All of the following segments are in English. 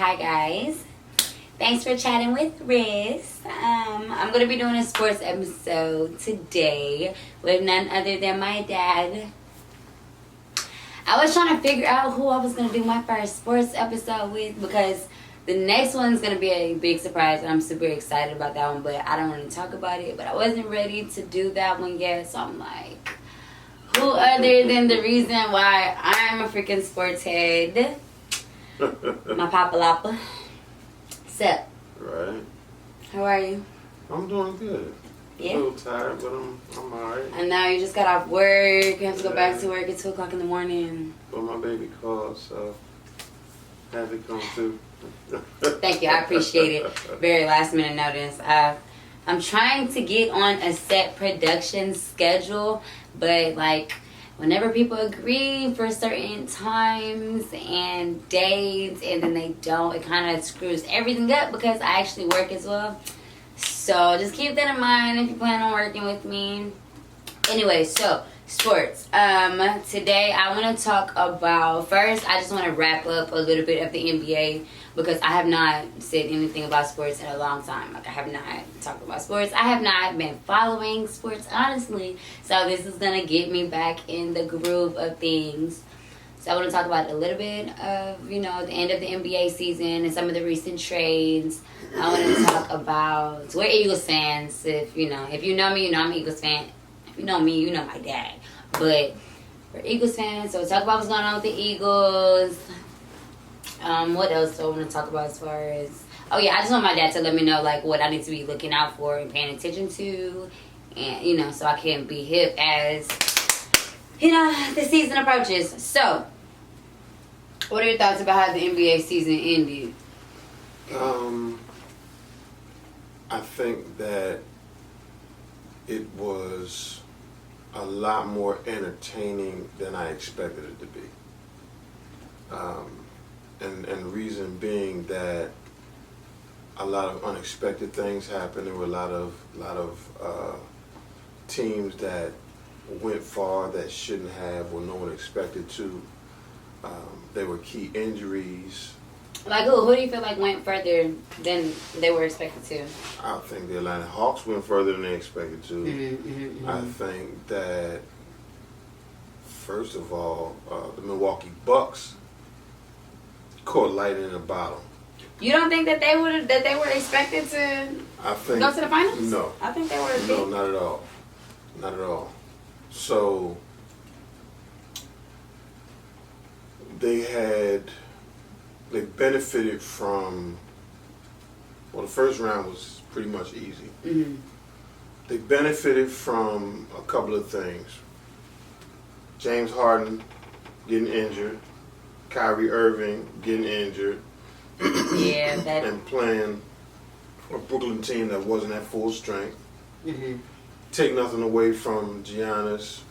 Hi guys. Thanks for chatting with Riz. I'm going to be doing a sports episode today with none other than my dad. I was trying to figure out who I was going to do my first sports episode with because the next one's going to be a big surprise and I'm super excited about that one, but I don't want to talk about it. But I wasn't ready to do that one yet, so I'm like, who other than the reason why I'm a freaking sports head? My Papa Lapa. Sup? Right. How are you? I'm doing good. Yeah. A little tired, but I'm alright. And now you just got off work. You have to go back to work at 2 o'clock in the morning. Well, my baby called, so had to come too. Thank you. I appreciate it. Very last minute notice. I'm trying to get on a set production schedule, but like whenever people agree for certain times and dates and then they don't, it kind of screws everything up because I actually work as well. So just keep that in mind if you plan on working with me. Anyway, so sports. Today I want to talk about, first I just want to wrap up a little bit of the NBA because I have not said anything about sports in a long time. Like I have not talked about sports. I have not been following sports, honestly. So this is going to get me back in the groove of things. So I want to talk about a little bit of, the end of the NBA season and some of the recent trades. I want to talk about, we're Eagles fans. If you know me, you know I'm an Eagles fan. If you know me, you know my dad. But we're Eagles fans, so we'll talk about what's going on with the Eagles. What else do I want to talk about as far as... Oh, yeah, I just want my dad to let me know, like, what I need to be looking out for and paying attention to. And, so I can be hip as, the season approaches. So, what are your thoughts about how the NBA season ended? I think that it was a lot more entertaining than I expected it to be. And the reason being that a lot of unexpected things happened. There were a lot of teams that went far that shouldn't have, or no one expected to. There were key injuries. Like who? Who do you feel like went further than they were expected to? I think the Atlanta Hawks went further than they expected to. Mm-hmm. I think that, first of all, the Milwaukee Bucks caught lightning in a bottle. You don't think that they were expected to go to the finals? No. I think they were. No, not at all. Not at all. So they benefited from, well, the first round was pretty much easy. Mm-hmm. They benefited from a couple of things. James Harden getting injured, Kyrie Irving getting injured, and playing a Brooklyn team that wasn't at full strength. Mm-hmm. Take nothing away from Giannis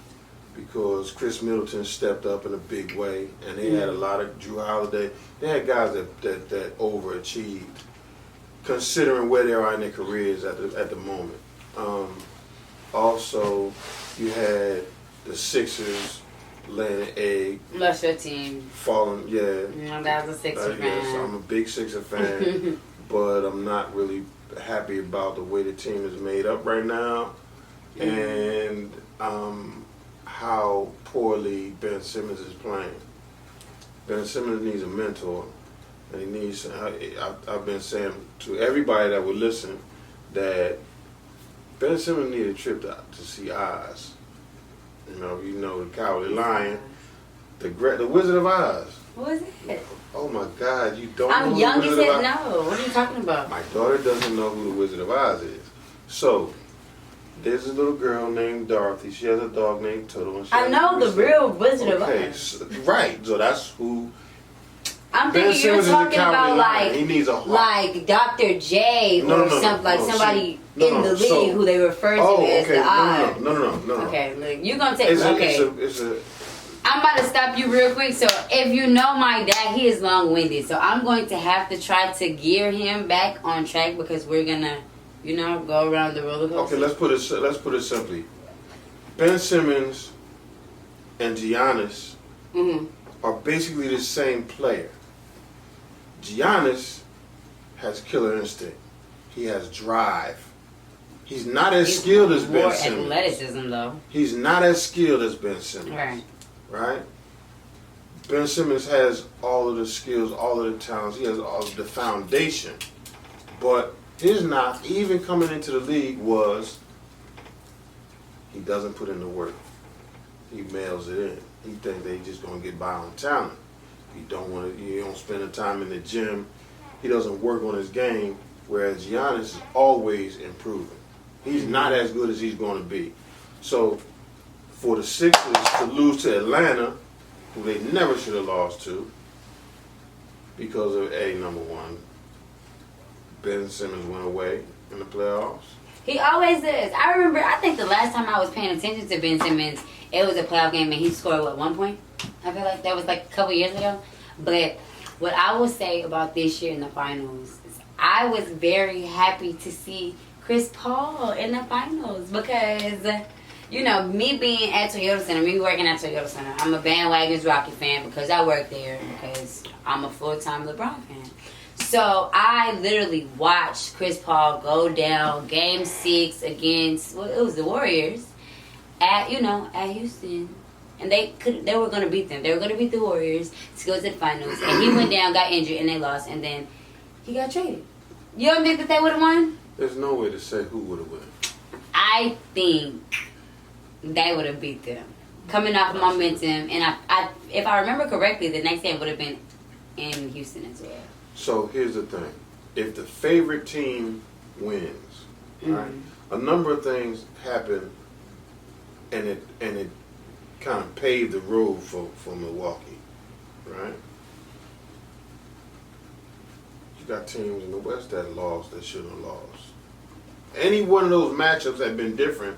because Chris Middleton stepped up in a big way, and they had a lot of Drew Holiday. They had guys that overachieved, considering where they are in their careers at the moment. Also, you had the Sixers laying an egg. That's your team. Falling, yeah. That was a Sixer fan. So I'm a big Sixer fan, but I'm not really happy about the way the team is made up right now, and how poorly Ben Simmons is playing. Ben Simmons needs a mentor, and he needs. I've been saying to everybody that would listen that Ben Simmons needed a trip to see Oz. The Cowardly Lion, the Wizard of Oz. What is it? Oh my God, you don't I'm know young who as the Wizard hell. of Oz? No, what are you talking about? My daughter doesn't know who the Wizard of Oz is. So, there's a little girl named Dorothy. She has a dog named Toto. And I know the real Wizard of Oz. So, right, so that's who. I'm thinking you're talking about like, he needs a heart. like Dr. J or somebody in the league who they refer to as the Odd. No. Okay, look, you're gonna take. It's a I'm about to stop you real quick. So if you know my dad, he is long-winded. So I'm going to have to try to gear him back on track because we're gonna, go around the roller coaster. Okay, let's put it simply. Ben Simmons and Giannis are basically the same player. Giannis has killer instinct. He has drive. He's not as skilled as Ben Simmons. More athleticism, though. He's not as skilled as Ben Simmons. Right. Right? Ben Simmons has all of the skills, all of the talents. He has all of the foundation. But his knock, even coming into the league, was he doesn't put in the work. He mails it in. He thinks they just gonna get by on talent. He don't spend the time in the gym. He doesn't work on his game. Whereas Giannis is always improving. He's not as good as he's going to be. So for the Sixers to lose to Atlanta, who they never should have lost to, because of number one, Ben Simmons went away in the playoffs. He always is. I think the last time I was paying attention to Ben Simmons, it was a playoff game and he scored, 1 point? I feel like that was like a couple years ago. But what I will say about this year in the finals is I was very happy to see Chris Paul in the finals because, me being at Toyota Center, me working at Toyota Center, I'm a bandwagon Rocket fan because I work there because I'm a full-time LeBron fan. So I literally watched Chris Paul go down Game 6 against, it was the Warriors at Houston. And they were going to beat them. They were going to beat the Warriors to go to the finals. And he went down, got injured, and they lost. And then he got traded. You don't think that they would have won? There's no way to say who would have won. I think they would have beat them. Coming off momentum. And I, if I remember correctly, the next game would have been in Houston as well. So here's the thing. If the favorite team wins, right, a number of things happen, and it kind of paved the road for Milwaukee, right? You got teams in the West that lost that shouldn't have lost. Any one of those matchups that have been different,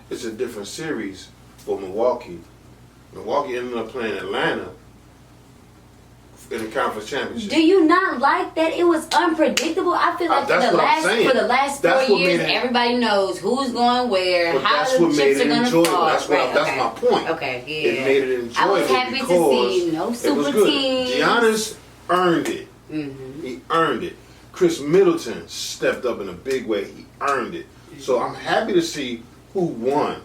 it's a different series for Milwaukee. Milwaukee ended up playing Atlanta in the conference championship. Do you not like that it was unpredictable? I feel like for the last 4 years, everybody knows who's going where, how the chips are going to fall. That's my point. Okay, yeah. It made it enjoyable. I was happy to see no super teams. Giannis earned it. Mm-hmm. He earned it. Chris Middleton stepped up in a big way. He earned it. So I'm happy to see who won.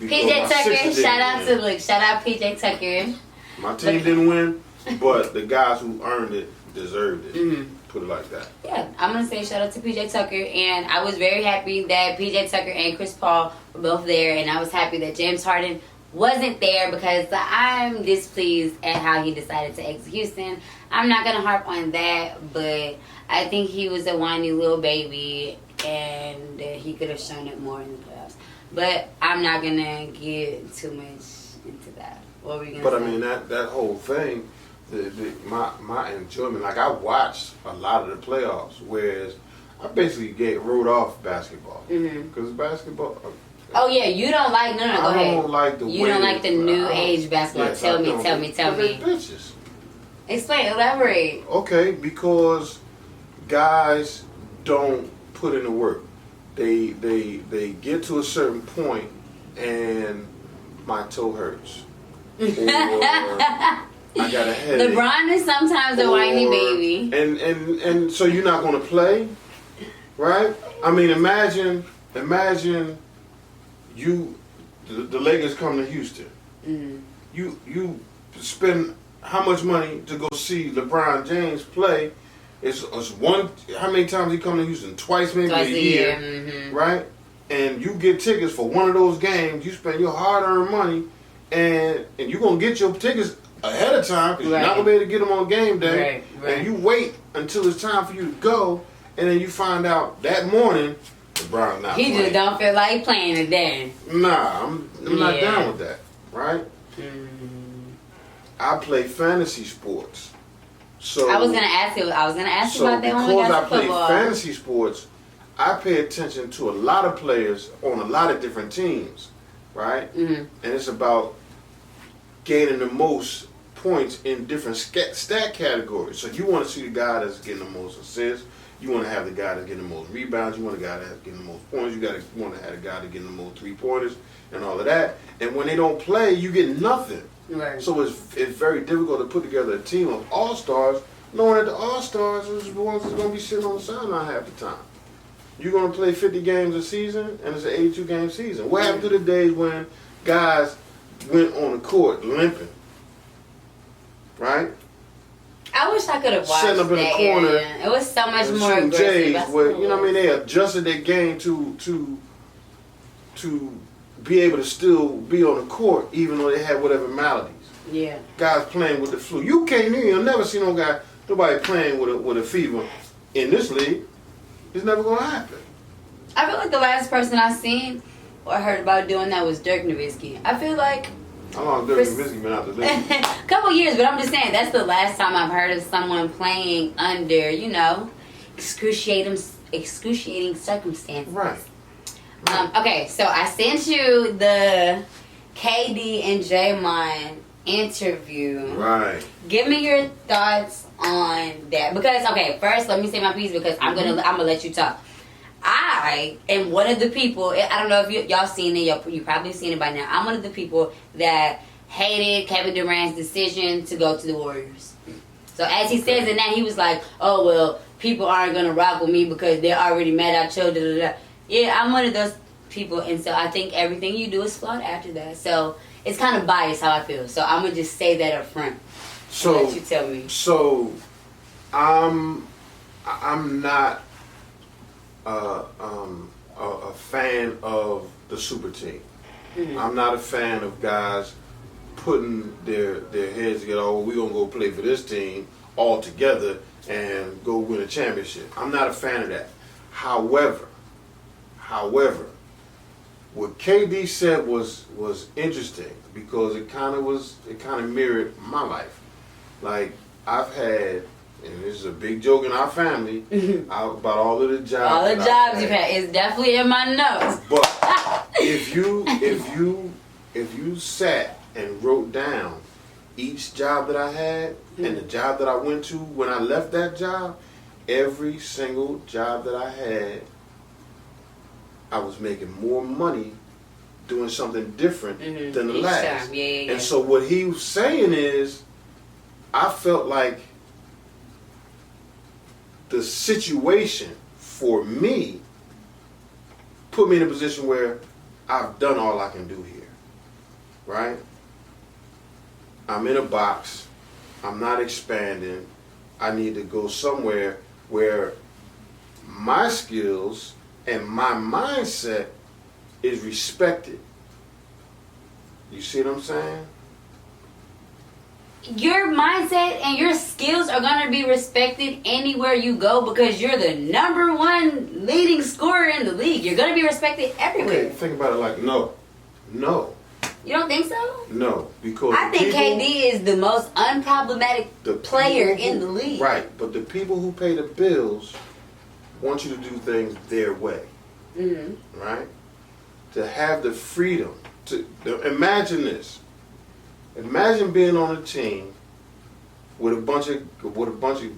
PJ Tucker, shout out PJ Tucker. My team didn't win. But the guys who earned it deserved it. Mm-hmm. Put it like that. Yeah, I'm going to say shout out to PJ Tucker. And I was very happy that PJ Tucker and Chris Paul were both there. And I was happy that James Harden wasn't there because I'm displeased at how he decided to exit Houston. I'm not going to harp on that, but I think he was a whiny little baby and he could have shown it more in the playoffs. But I'm not going to get too much into that. What were you going to say? But I mean, that whole thing... My enjoyment, like I watched a lot of the playoffs, whereas I basically wrote off basketball because basketball. Oh yeah, you don't like go ahead. I don't like the you don't like the new age basketball. Yes, tell me. Bitches. Explain, elaborate. Okay, because guys don't put in the work. They get to a certain point and my toe hurts. Or, I got a headache. LeBron is sometimes a whiny baby. And so you're not going to play, right? I mean, imagine you, the Lakers come to Houston. Mm-hmm. You spend how much money to go see LeBron James play? It's one. How many times he come to Houston? Twice maybe a year, mm-hmm. right? And you get tickets for one of those games. You spend your hard-earned money, and you're going to get your tickets ahead of time because you're not going to be able to get them on game day. Right. And you wait until it's time for you to go, and then you find out that morning LeBron's not playing. He just don't feel like playing today. Nah, I'm not down with that, right? Mm-hmm. I play fantasy sports. So I was gonna ask you about that when we got to football. Because I play fantasy sports, I pay attention to a lot of players on a lot of different teams, right? Mm-hmm. And it's about gaining the most points in different stat categories. So you want to see the guy that's getting the most assists. You want to have the guy that's getting the most rebounds. You want the guy that's getting the most points. You want to have the guy that's getting the most three-pointers and all of that. And when they don't play, you get nothing. Right. So it's very difficult to put together a team of all-stars knowing that the All-Stars is the ones that's going to be sitting on the sideline half the time. You're going to play 50 games a season, and it's an 82-game season. What happened to the days when guys went on the court limping? Right? I wish I could have watched Setting up in the corner. Area. It was so much more shooting aggressive. J's where, you know what I mean? They adjusted their game to be able to still be on the court even though they had whatever maladies. Yeah. Guys playing with the flu. You'll never see nobody playing with a fever in this league. It's never gonna happen. I feel like the last person I seen or heard about doing that was Dirk Nowitzki. I feel like how long has Dirk Nowitzki been out the league? a couple years, but I'm just saying that's the last time I've heard of someone playing under, excruciating circumstances. Right. Okay, so I sent you the KD and Draymond interview. Right. Give me your thoughts on that. Because, okay, first let me say my piece because I'm gonna let you talk. I am one of the people, I don't know if y'all seen it, you probably seen it by now. I'm one of the people that hated Kevin Durant's decision to go to the Warriors. So as he says in that, he was like, oh, well, people aren't going to rock with me because they're already mad at you. Da, da, da. Yeah, I'm one of those people, and so I think everything you do is flawed after that. So it's kind of biased how I feel. So I'm going to just say that up front. So let you tell me. So I'm not a fan of the super team. Mm-hmm. I'm not a fan of guys putting their heads together. Oh, we're going to go play for this team all together and go win a championship. I'm not a fan of that. However, what KD said was interesting because it kind of mirrored my life. Like I've had, and this is a big joke in our family about all of the jobs. All the jobs you've had is definitely in my notes. But if you sat and wrote down each job that I had and the job that I went to when I left that job, every single job that I had, I was making more money doing something different than the last. Time. Yeah. And so what he was saying is, I felt like the situation for me put me in a position where I've done all I can do here, right? I'm in a box. I'm not expanding. I need to go somewhere where my skills and my mindset is respected. You see what I'm saying? Your mindset and your skills are going to be respected anywhere you go because you're the number one leading scorer in the league. You're going to be respected everywhere. Okay, think about it like, no. You don't think so? No, because I think KD is the most unproblematic player in the league. Right, but the people who pay the bills want you to do things their way. Mm-hmm. Right? To have the freedom to imagine this. Imagine being on a team with a bunch of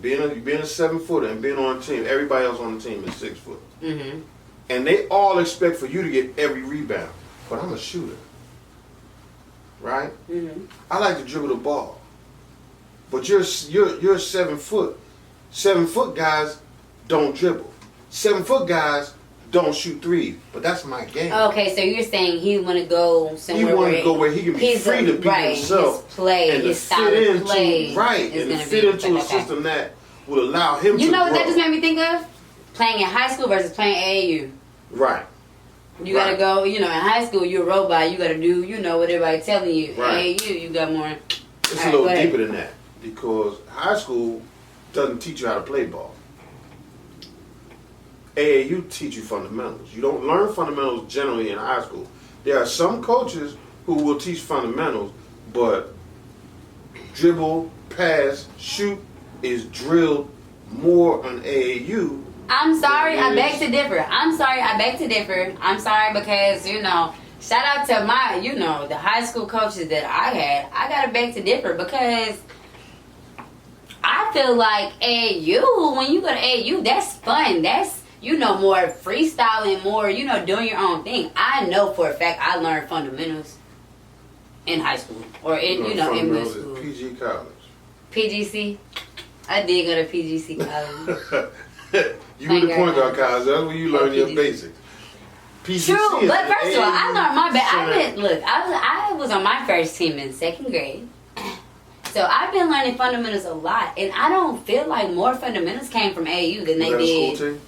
being a 7-footer and being on a team. Everybody else on the team is 6 foot, and they all expect for you to get every rebound. But I'm a shooter, right? I like to dribble the ball, but you're 7 foot. 7 foot guys don't dribble. 7 foot guys don't shoot threes, but that's my game. Okay, so you're saying he want to go somewhere where he can be free to be himself. His play, and his style of play. Right, and to fit into a system that will allow him to You know what grow. that just made me think of? Playing in high school versus playing AAU. Right. You gotta go, in high school you're a robot, you gotta do, what everybody's telling you. Right. AAU, you got more. It's a little deeper than that because high school doesn't teach you how to play ball. AAU teach you fundamentals. You don't learn fundamentals generally in high school. There are some coaches who will teach fundamentals, but dribble, pass, shoot is drilled more on AAU. I'm sorry, I beg to differ. I'm sorry because, shout out to my, the high school coaches that I had. I gotta beg to differ because I feel like AAU, when you go to AAU, that's fun. That's, more freestyling, more, doing your own thing. I know for a fact I learned fundamentals in high school or in middle school. PG college. PGC? I did go to PGC college. You were the point guard college. That's where you learn your basics. PGC True, but first of all, I learned my best. I was on my first team in 2nd grade. So I've been learning fundamentals a lot, and I don't feel like more fundamentals came from AAU than they did. Was that a school team?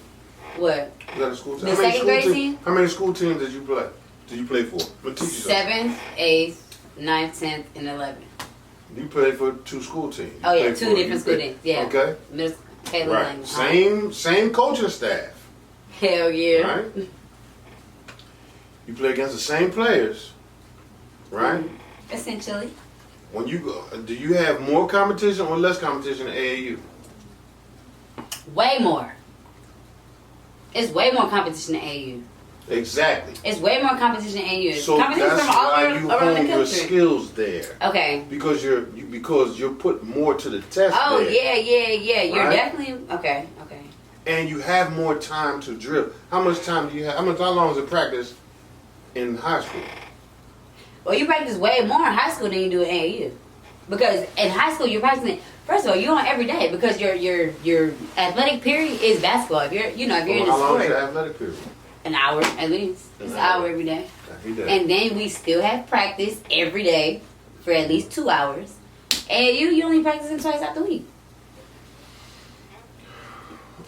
What? Was that a school team? The 2nd grade team? How many school teams did you play? Did you play for? 7th, 8th, 9th, 10th, and 11th. You played for 2 school teams. Oh yeah, 2 different school teams. Yeah. Okay. Right. Same coaching staff. Hell yeah. Right. You play against the same players, right? Essentially. When you go, do you have more competition or less competition in AAU? Way more. It's way more competition in AAU. Exactly. It's way more competition in AAU. So competition that's from all why around you the hone country. your skills there. Okay. Because you're put more to the test. Oh there, yeah. You're right? definitely okay. And you have more time to drill. How much time do you have? How long is it practice in high school? Well, you practice way more in high school than you do in AAU. Because in high school you're practicing. First of all, you're on every day because your athletic period is basketball. If you're in the sport. How long is your athletic period? An hour at least. It's an hour every day. Every day. And then we still have practice every day for at least 2 hours. And you only practicing twice out the week.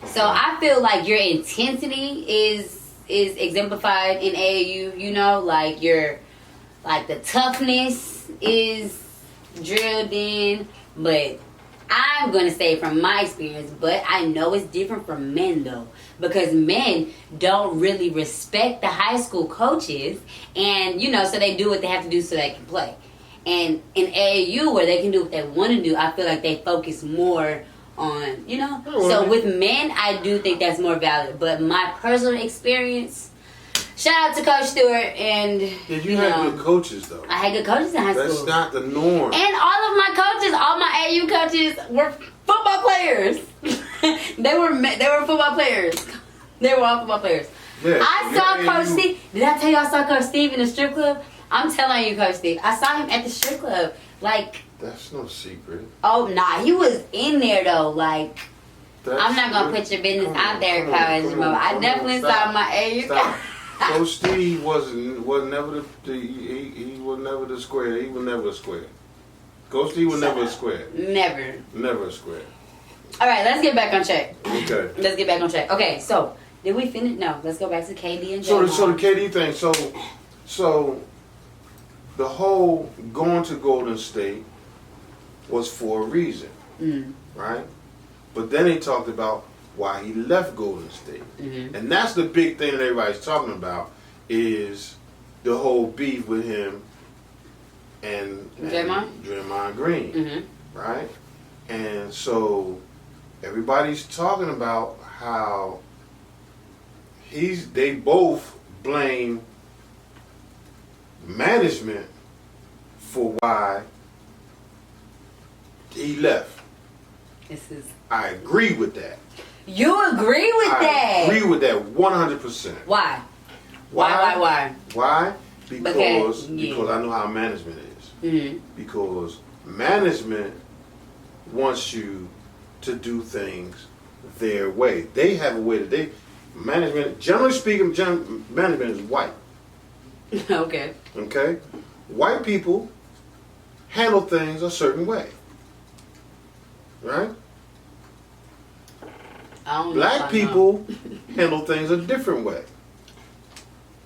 So I feel like your intensity is exemplified in AAU. You know, like the toughness is drilled in. But I'm gonna say from my experience, but I know it's different from men though. Because men don't really respect the high school coaches, and so they do what they have to do so they can play. And in AAU, where they can do what they want to do, I feel like they focus more on, So with men, I do think that's more valid. But my personal experience, shout out to Coach Stewart and you had good coaches though. I had good coaches in high school. That's not the norm. And all my AAU coaches were football players. They were football players. They were all football players. Yeah, I saw Coach Steve. Did I tell you I saw Coach Steve in the strip club? I'm telling you, Coach Steve. I saw him at the strip club. That's no secret. Oh, nah. He was in there, though. I'm not going to put your business out there, Coach. I definitely saw my AAU. Coach Steve was never he was never the square. He was never a square. Coach Steve was never a square. Never a square. All right, let's get back on track. Okay. Let's get back on track. Okay, so did we finish? No, let's go back to KD and So Draymond. the KD thing. So the whole going to Golden State was for a reason, right? But then they talked about why he left Golden State, and that's the big thing that everybody's talking about is the whole beef with him and Draymond Green, right? And so everybody's talking about how they both blame management for why he left. I agree with that. You agree with that? I agree with that 100%. Why? Why? Why? Because I know how management is. Because management wants you to do things their way. They have a way that management, generally speaking, management is white. Okay. Okay? White people handle things a certain way. Right? Black people handle things a different way.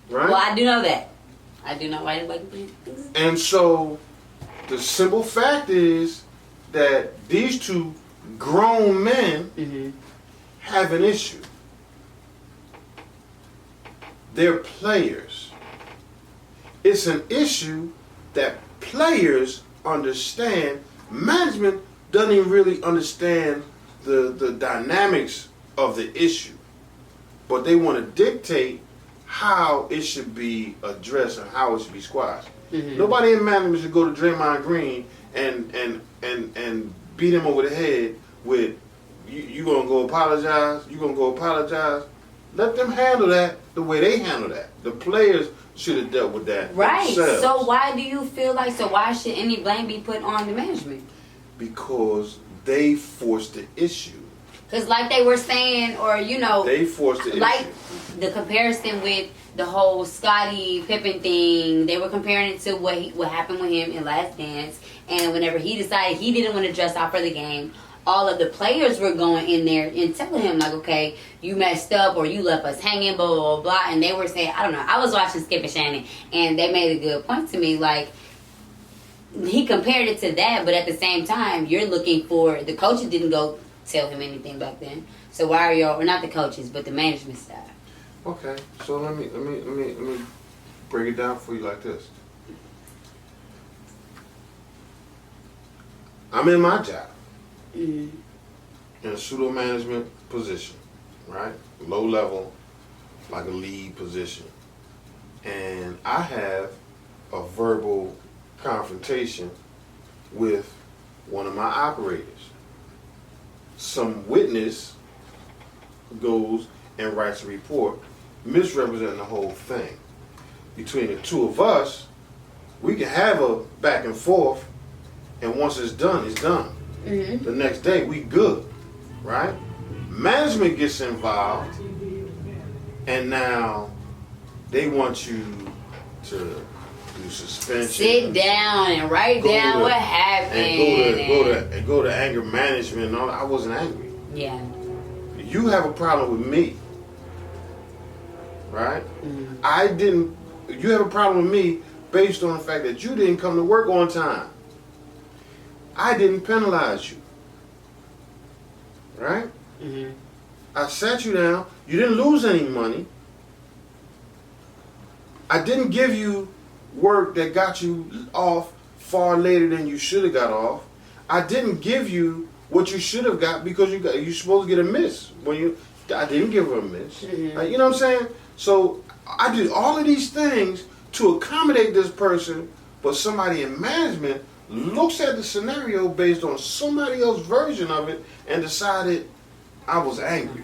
Right? Well, I do know that. I do know why black people. And so the simple fact is that these two grown men have an issue. They're players. It's an issue that players understand. Management doesn't even really understand the dynamics of the issue. But they want to dictate how it should be addressed and how it should be squashed. Nobody in management should go to Draymond Green and beat him over the head with you gonna go apologize, you gonna go apologize. Let them handle that the way they handle that. The players should have dealt with that themselves. So why do you feel why should any blame be put on the management? Because they forced the issue. Because like they were saying, or they forced the like issue. the comparison with the whole Scottie Pippen thing, they were comparing it to what happened with him in Last Dance. And whenever he decided he didn't want to dress out for the game, all of the players were going in there and telling him, like, okay, you messed up or you left us hanging, blah, blah, blah. And they were saying, I don't know. I was watching Skip and Shannon, and they made a good point to me. Like, he compared it to that, but at the same time, you're looking for, the coaches didn't go tell him anything back then. So why are y'all, or not the coaches, but the management staff? Okay, so let me break it down for you like this. I'm in my job. In a pseudo management position, right? Low level, like a lead position. And I have a verbal confrontation with one of my operators. Some witness goes and writes a report misrepresenting the whole thing. Between the two of us, we can have a back and forth, and once it's done, it's done. The next day, we good, right? Management gets involved, and now they want you to do suspension. Sit down and write down what happened. And go to anger management and all that. I wasn't angry. Yeah. You have a problem with me, right? You have a problem with me based on the fact that you didn't come to work on time. I didn't penalize you, right? I sat you down. You didn't lose any money. I didn't give you work that got you off far later than you should have got off. I didn't give you what you should have got because you're supposed to get a miss. I didn't give her a miss. You know what I'm saying? So I did all of these things to accommodate this person, but somebody in management looks at the scenario based on somebody else's version of it and decided I was angry.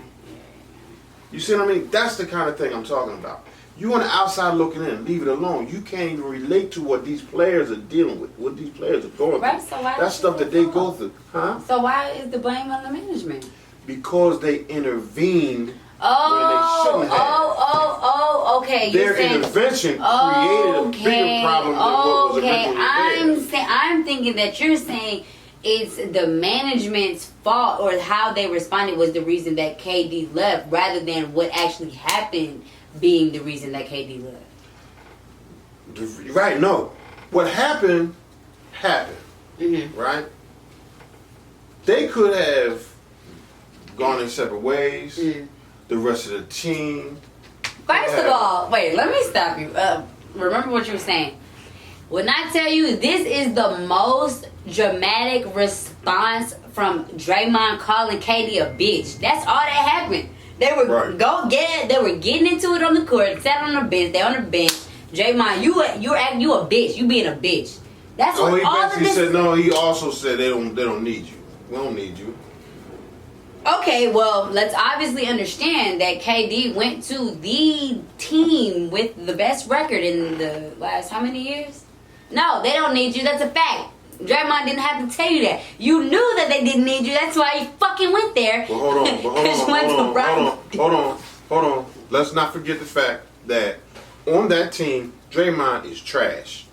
You see what I mean? That's the kind of thing I'm talking about. You on the outside looking in, leave it alone. You can't even relate to what these players are dealing with, what these players are going through. Right, so why that's stuff that they go through. Huh? So why is the blame on the management? Because they intervened when they shouldn't have. Okay. Their intervention created a bigger problem than what was originally there. I'm thinking that you're saying it's the management's fault, or how they responded was the reason that KD left, rather than what actually happened being the reason that KD left. Right, no. What happened, right? They could have gone in separate ways. The rest of the team. First of all, wait, let me stop you. Remember what you were saying. When I tell you this is the most dramatic response from Draymond calling KD a bitch. That's all that happened. They were They were getting into it on the court, sat on the bench. They on the bench. Draymond, you a bitch. You being a bitch. That's what he all of this. Said no. He also said they don't need you. We don't need you. Okay, well, let's obviously understand that KD went to the team with the best record in the last how many years? No, they don't need you. That's a fact. Draymond didn't have to tell you that. You knew that they didn't need you. That's why you fucking went there. But hold on. Let's not forget the fact that on that team, Draymond is trash.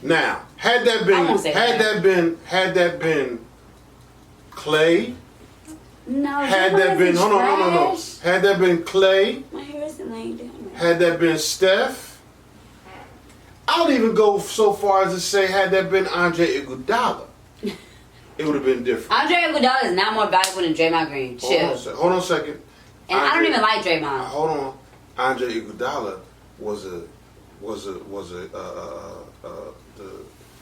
Now, had that been Clay. No, had that been Had that been Clay. My hair isn't laying down. Had that been Steph. I'll even go so far as to say, had that been Andre Iguodala, it would have been different. Andre Iguodala is not more valuable than Draymond Green. Chill. Hold on a second. And I don't even like Draymond. Hold on. Andre Iguodala was the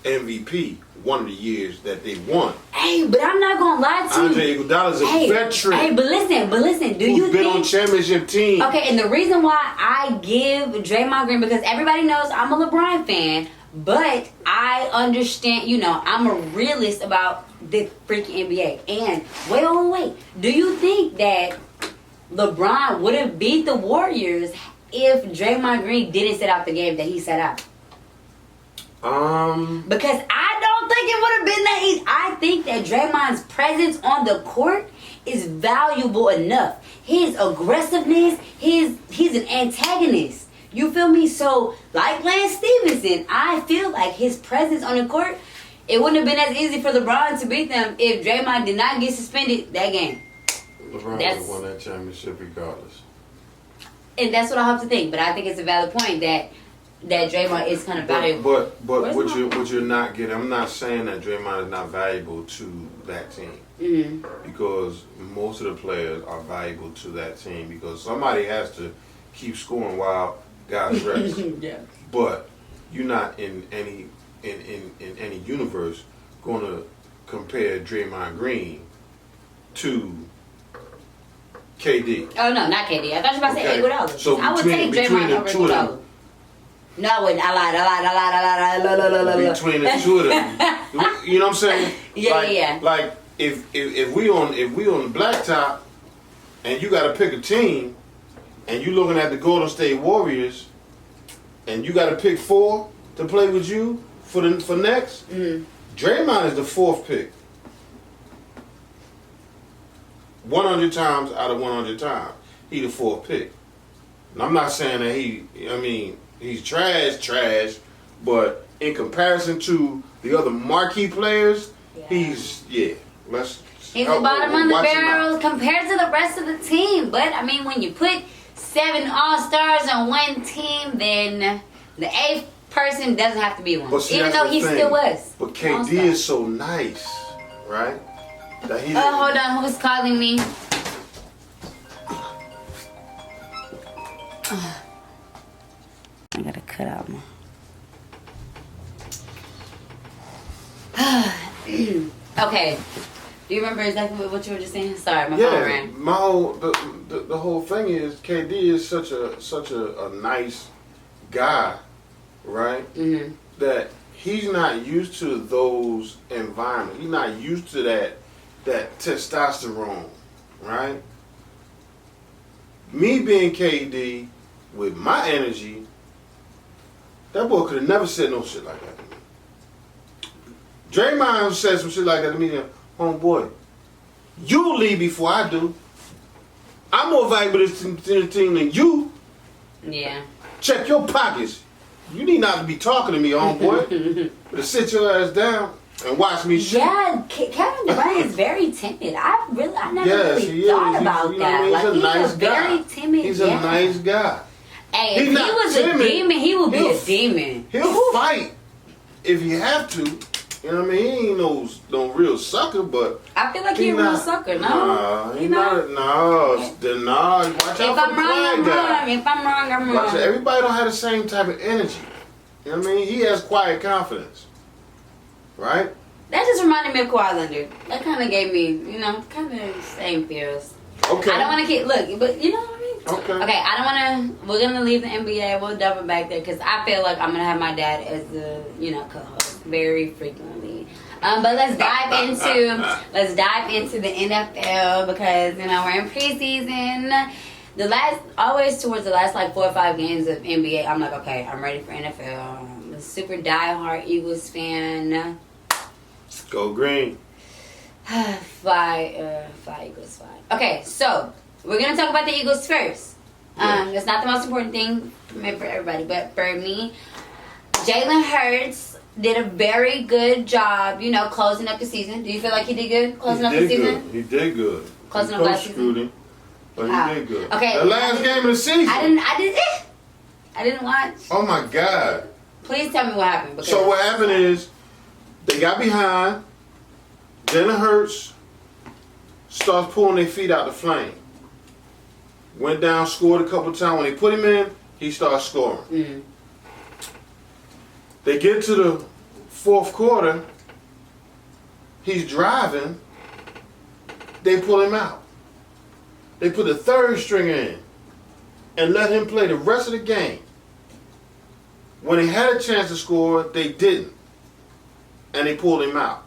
MVP one of the years that they won. Hey, but I'm not gonna lie to you. Andre Iguodala's a veteran. Hey, but listen. Do you been think? on championship team? Okay, and the reason why I give Draymond Green, because everybody knows I'm a LeBron fan, but I understand. I'm a realist about the freaking NBA. And wait. Do you think that LeBron would have beat the Warriors if Draymond Green didn't sit out the game that he set out? Because I don't don't think it would have been that easy. I think that Draymond's presence on the court is valuable enough. His aggressiveness, he's an antagonist. You feel me? So, like Lance Stevenson, I feel like his presence on the court, it wouldn't have been as easy for LeBron to beat them if Draymond did not get suspended that game. LeBron would have won that championship regardless. And that's what I hope to think. But I think it's a valid point that Draymond is kind of valuable. But what you're not getting, I'm not saying that Draymond is not valuable to that team. Mm-hmm. Because most of the players are valuable to that team because somebody has to keep scoring while guys rest. Yeah. But you're not in any universe going to compare Draymond Green to KD. Oh no, not KD. I thought you were about to say Iguodala. So I would take Draymond over Iguodala. No, I wouldn't. I lied. Between the two of them, you know what I'm saying? Yeah. Like if we on the blacktop, and you got to pick a team, and you looking at the Golden State Warriors, and you got to pick 4 to play with you for next. Mm-hmm. Draymond is the 4th pick. 100 times out of 100 times, he the 4th pick. And I'm not saying that he's trash, but in comparison to the other marquee players, he's the bottom of the barrel compared to the rest of the team. But I mean, when you put 7 All-Stars on one team, then the 8th person doesn't have to be one, even though he still was. But KD is so nice, right? Hold on, who's calling me? I gotta cut out my. Okay. Do you remember exactly what you were just saying? Sorry, my phone rang. The whole thing is KD is such a nice guy, right? Mm-hmm. That he's not used to those environments. He's not used to that testosterone, right? Me being KD with my energy, that boy could have never said no shit like that to me. Draymond said some shit like that to me. Homeboy, you leave before I do. I'm more valuable to the team than you. Yeah. Check your pockets. You need not to be talking to me, homeboy. But to sit your ass down and watch me shoot. Yeah, Kevin Durant is very timid. I never really thought about that. He's a nice guy. Very timid. He's a nice guy. Hey, if he was timid, a demon, he would be a demon. He'll fight if he have to. You know what I mean? He ain't no real sucker, but I feel like he's a real sucker. No, he's not. No. Watch out if I'm wrong, I'm wrong. If I'm wrong, I'm wrong. Watch out. Everybody don't have the same type of energy. You know what I mean? He has quiet confidence, right? That just reminded me of Kawhi Leonard. That kind of gave me, kind of same feels. Okay. I don't want to but you know what I mean? Okay. Okay, I don't want to, we're going to leave the NBA. We'll double back there because I feel like I'm going to have my dad as the, co-host very frequently. But let's dive into the NFL because, we're in preseason. Always towards the last 4 or 5 games of NBA, I'm like, okay, I'm ready for NFL. I'm a super diehard Eagles fan. Go green. Fly Eagles, fly. Okay, so we're gonna talk about the Eagles first. It's not the most important thing for everybody, but for me, Jalen Hurts did a very good job, closing up the season. Do you feel like he did good closing up the season? He did good. Closing up last season. But he did good. Okay. The last game of the season. I didn't watch. Oh my God. Please tell me what happened. So what happened is they got behind. Jalen Hurts starts pulling their feet out the flame. Went down, scored a couple times. When they put him in, he starts scoring. Mm-hmm. They get to the 4th quarter. He's driving. They pull him out. They put the 3rd stringer in and let him play the rest of the game. When he had a chance to score, they didn't. And they pulled him out.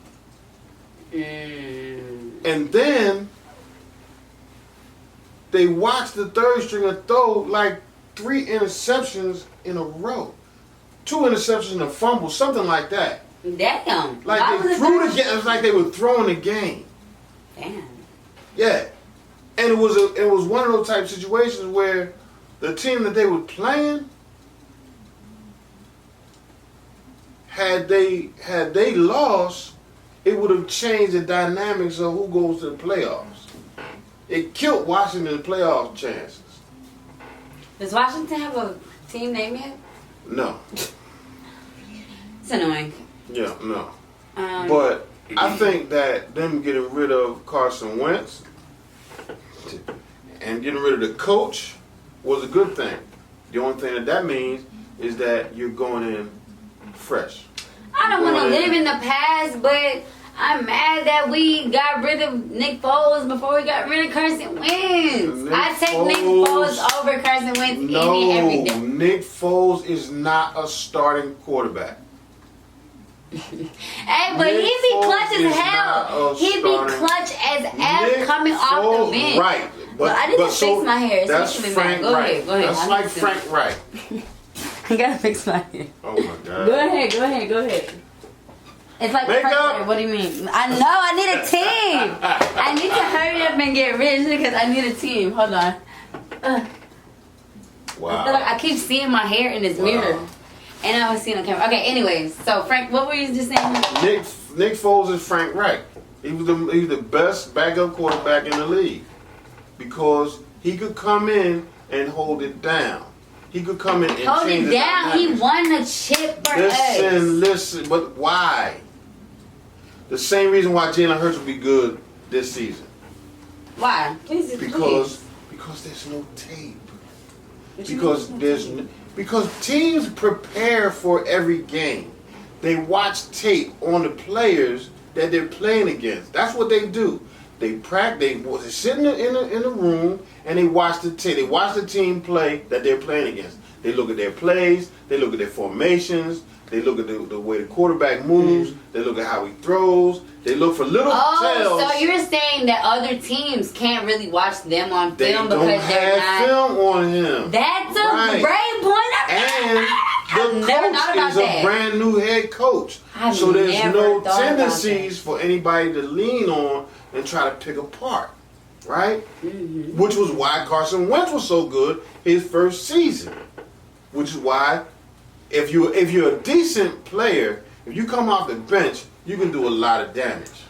And then they watched the 3rd stringer throw 3 interceptions in a row. 2 interceptions and a fumble, something like that. Damn. Like Why they was threw it the game. It's like they were throwing the game. Damn. Yeah, and it was one of those type of situations where the team that they were playing had they lost, it would have changed the dynamics of who goes to the playoffs. It killed Washington's playoff chances. Does Washington have a team name yet? No. It's annoying. Yeah, no. But I think that them getting rid of Carson Wentz and getting rid of the coach was a good thing. The only thing that means is that you're going in fresh. I don't want to live in the past, but I'm mad that we got rid of Nick Foles before we got rid of Carson Wentz. I take Nick Foles over Carson Wentz any and every day. Nick Foles is not a starting quarterback. Hey, but he be clutch as hell. He be clutch as F coming off the bench. Right. But I need to fix my hair. That's Frank Wright. Go ahead. That's like Frank Wright. I gotta fix my hair. Oh my God. Go ahead. It's like Makeup. Frank Wright. What do you mean? I know. I need a team. I need to hurry up and get rich because I need a team. Hold on. Wow. I keep seeing my hair in this mirror. And I was seeing on camera. Okay, anyways. So, Frank, what were you just saying? Nick Foles is Frank Wright. He was the best backup quarterback in the league because he could come in and hold it down. He could come in and hold change it down. He dynamics. won the chip for us. Listen. But why? The same reason why Jalen Hurts will be good this season. Why? Please. Because there's no tape. Because teams prepare for every game. They watch tape on the players that they're playing against. That's what they do. They practice. They sit in the room and they watch the tape. They watch the team play that they're playing against. They look at their plays. They look at their formations. They look at the way the quarterback moves. They look at how he throws. They look for little tells. So you're saying that other teams can't really watch them on film they because they're not. don't have film on him. That's a great point. And the coach is a brand new head coach. So there's no tendencies for anybody to lean on and try to pick apart. Right? Mm-hmm. Which was why Carson Wentz was so good his first season. Which is why if you're a decent player, if you come off the bench, you can do a lot of damage.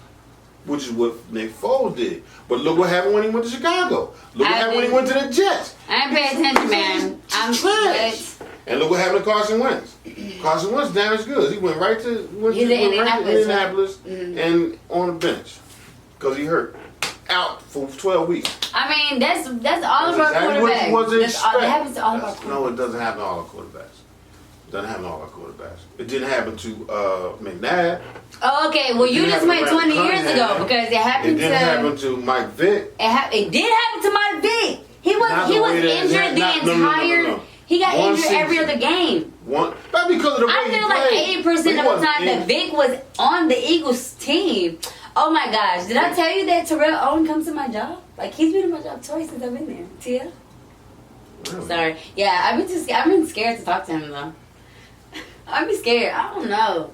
Which is what Nick Foles did. But look what happened when he went to Chicago. Look what happened when he went to the Jets. I ain't paying attention, man. I'm trash. And look what happened to Carson Wentz. Carson Wentz damaged goods. He went right to Indianapolis and on the bench because he hurt. Out for 12 weeks. I mean, that's all of our quarterbacks. That happens to all of our quarterbacks. No, it doesn't happen to all our quarterbacks. It doesn't happen to all our quarterbacks. It didn't happen to McNabb. Oh, okay. Well, you just went 20 years ago because it happened to. It didn't happen to Mike Vick. It did happen to Mike Vick. He was injured the entire. He got injured every other game. Not because of the way I feel like 80% of the time that Vick was on the Eagles team. Oh my gosh! Did I tell you that Terrell Owen comes to my job? Like he's been in my job twice since I've been there. Tia. Really? Sorry. Yeah, I've been scared to talk to him though. I'd be scared. I don't know.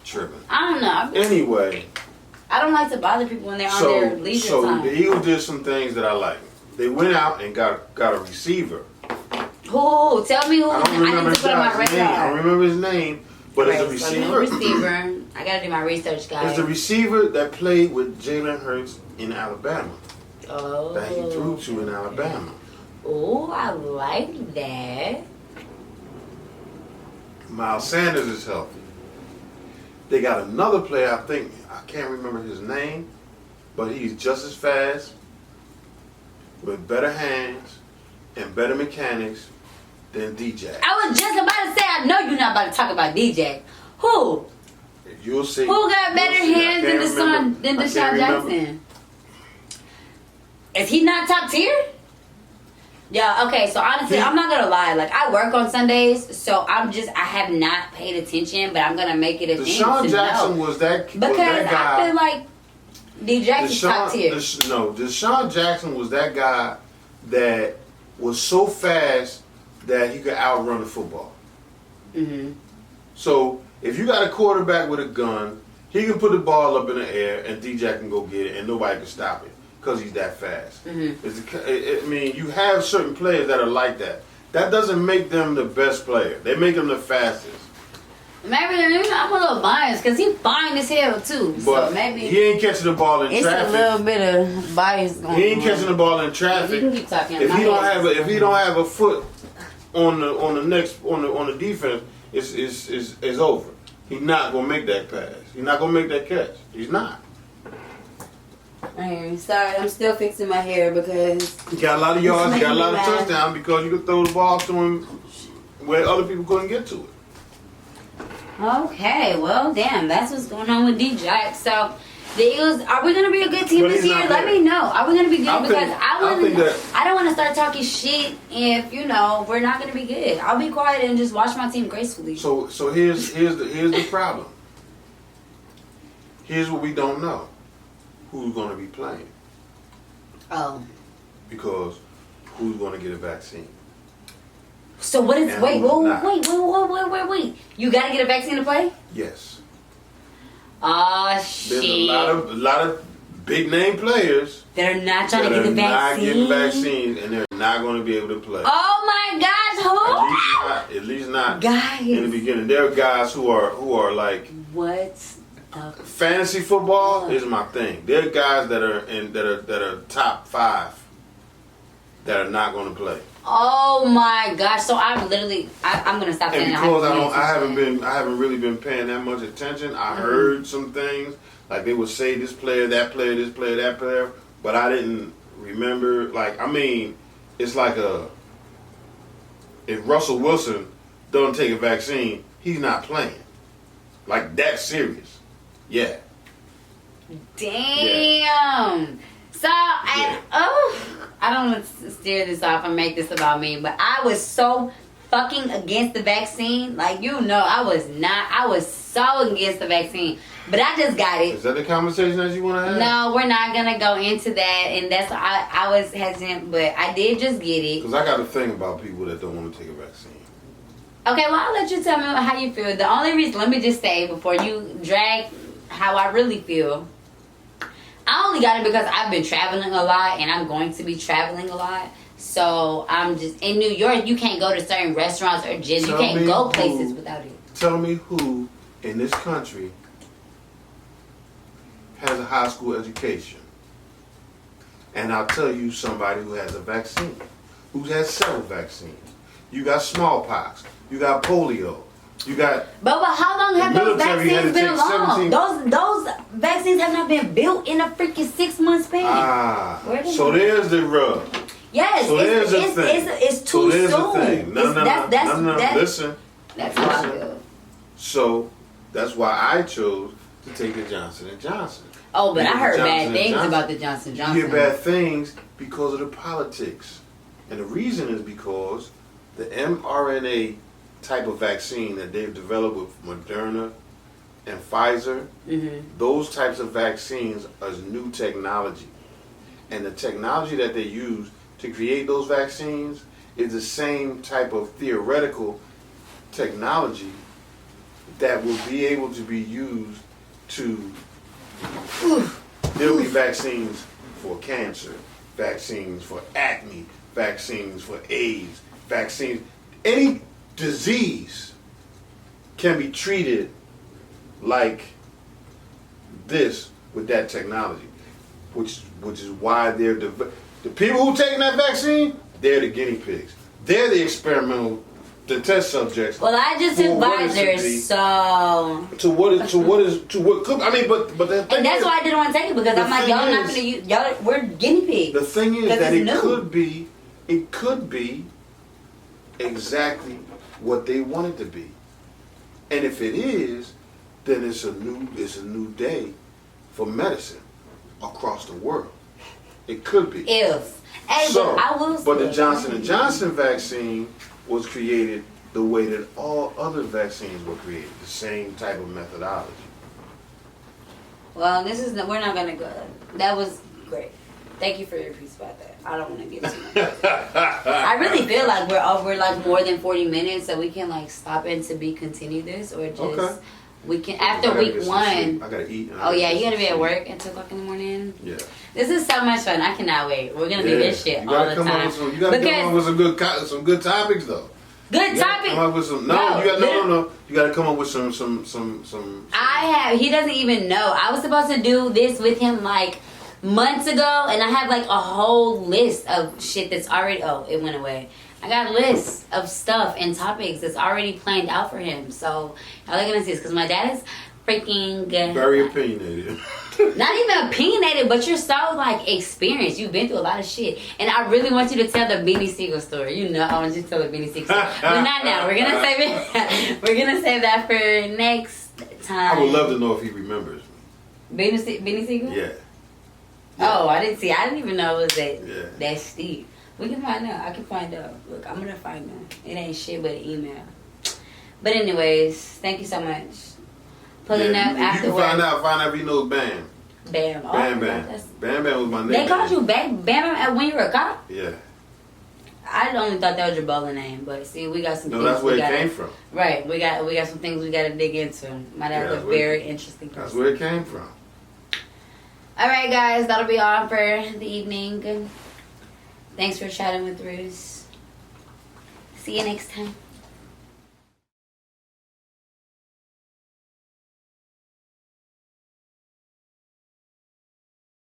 Tripping. I don't know. Anyway. I don't like to bother people when they're on their leisure time. So the Eagles did some things that I like. They went out and got a receiver. Who? Tell me who. I need to put on my radar. I don't remember his name, but it's a receiver. I gotta do my research, guys. It's a receiver that played with Jalen Hurts in Alabama. Oh. That he threw to in Alabama. Oh, I like that. Miles Sanders is healthy. They got another player, I can't remember his name, but he's just as fast, with better hands, and better mechanics than DJ. I was just about to say, I know you're not about to talk about DJ. Who? You'll see. Who got better hands than Deshaun Jackson? Is he not top tier? Yeah, okay, so honestly, I'm not gonna lie. Like, I work on Sundays, so I have not paid attention, but I'm gonna make it a thing to know. Deshaun Jackson was that guy. Because I feel like D Jackson's top tier. Deshaun Jackson was that guy that was so fast that he could outrun the football. Mm-hmm. So If you got a quarterback with a gun, he can put the ball up in the air and DJ can go get it and nobody can stop it because he's that fast. I mean, you have certain players that are like that. That doesn't make them the best player. They make them the fastest. Maybe I'm a little biased because he's fine as hell too. But so maybe he ain't catching the ball in traffic. It's a little bit of bias going on. He ain't catching the ball in traffic. You can keep talking. If he don't have a foot on the defense, it's over. He's not gonna make that pass. He's not gonna make that catch. He's not. Sorry, I'm still fixing my hair because he got a lot of yards, he got a lot of touchdowns because you could throw the ball to him where other people couldn't get to it. Okay, well, damn, that's what's going on with DJ. So, the Eagles, are we going to be a good team this year? Let me know. Are we going to be good? Because I don't want to start talking shit if, we're not going to be good. I'll be quiet and just watch my team gracefully. So here's the problem. Here's what we don't know. Who's going to be playing. Oh. Because who's going to get a vaccine? So what is? Wait. You gotta get a vaccine to play? Yes. Oh shit. There's a lot of big name players that are not trying to get the vaccine. Not getting vaccines, and they're not going to be able to play. Oh my gosh, who? At least not guys in the beginning. There are guys who are like what? Fantasy football is my thing. There are guys that are top 5 that are not going to play. Oh my gosh! So I'm gonna stop. And because I haven't really been paying that much attention. I heard some things like they would say this player, that player, this player, that player, but I didn't remember. Like, I mean, it's like if Russell Wilson doesn't take a vaccine, he's not playing. Like that serious. Yeah. Damn. Yeah. So I don't want to steer this off and make this about me, but I was so fucking against the vaccine. Like, I was so against the vaccine. But I just got it. Is that the conversation that you want to have? No, we're not going to go into that. And that's I was hesitant, but I did just get it. Because I got a thing about people that don't want to take a vaccine. Okay, well, I'll let you tell me how you feel. The only reason, let me just say, before you drag how I really feel, I only got it because I've been traveling a lot and I'm going to be traveling a lot. So I'm just in New York. You can't go to certain restaurants or gyms. You can't go places without it. Tell me who in this country has a high school education, and I'll tell you somebody who has a vaccine, who has several vaccines. You got smallpox. You got polio. You got. But how long have those vaccines been along? Those vaccines have not been built in a freaking 6 month span. So there's the rub. Yes, so there's the thing. It's too soon. The thing. No. Listen. That's how I feel. So that's why I chose to take the Johnson & Johnson. Oh, but I heard bad things about the Johnson & Johnson. You hear bad things because of the politics. And the reason is because the mRNA type of vaccine that they've developed with Moderna and Pfizer, those types of vaccines are new technology. And the technology that they use to create those vaccines is the same type of theoretical technology that will be able to be used to... There'll be vaccines for cancer, vaccines for acne, vaccines for AIDS, vaccines... Any disease can be treated like this with that technology, which is why they're the people who taking that vaccine. They're the guinea pigs. They're the experimental, the test subjects. Well, I just took Pfizer, so to what could I mean, but the thing and that's is, why I didn't want to take it because I'm like y'all not gonna use y'all. We're guinea pigs. The thing is that it could be exactly what they want it to be, and if it is, then it's a new day for medicine across the world. It could be. But the Johnson & Johnson vaccine was created the way that all other vaccines were created, the same type of methodology. Well, we're not gonna go. That was great. Thank you for your piece about that. I don't want to get too much. I really feel like we're over like more than 40 minutes, so we can like stop and to be continue this, or just we can after week 1. I gotta eat. Oh yeah, you gotta be at work at 2 o'clock in the morning. Yeah. This is so much fun. I cannot wait. We're gonna do this shit all the time. You gotta come up with some good topics though. Good topic. Come up with some. No. You gotta come up with some. He doesn't even know. I was supposed to do this with him like months ago, and I have like a whole list of shit that's already. Oh, it went away. I got lists of stuff and topics that's already planned out for him. So y'all are gonna see this because my dad is freaking very opinionated. Not even opinionated, but you're so like experienced. You've been through a lot of shit, and I really want you to tell the Beanie Siegel story. You know, I want you to tell the Beanie Siegel story, but not now. We're gonna save it. We're gonna save that for next time. I would love to know if he remembers me. Beanie Siegel? Yeah. Oh, I didn't see. I didn't even know it was that steep. We can find out. I can find out. Look, I'm gonna find out. It ain't shit but an email. But anyways, thank you so much. Pulling up after work. Find out if he knows Bam. Bam. Oh, Bam was my name. They called you Bam when you were a cop? Yeah. I only thought that was your bowling name, but see, we got some. No, that's where it came from. Right, we got some things we got to dig into. My dad was a very interesting person. That's where it came from. All right, guys, that'll be all for the evening. Thanks for chatting with Riz. See you next time.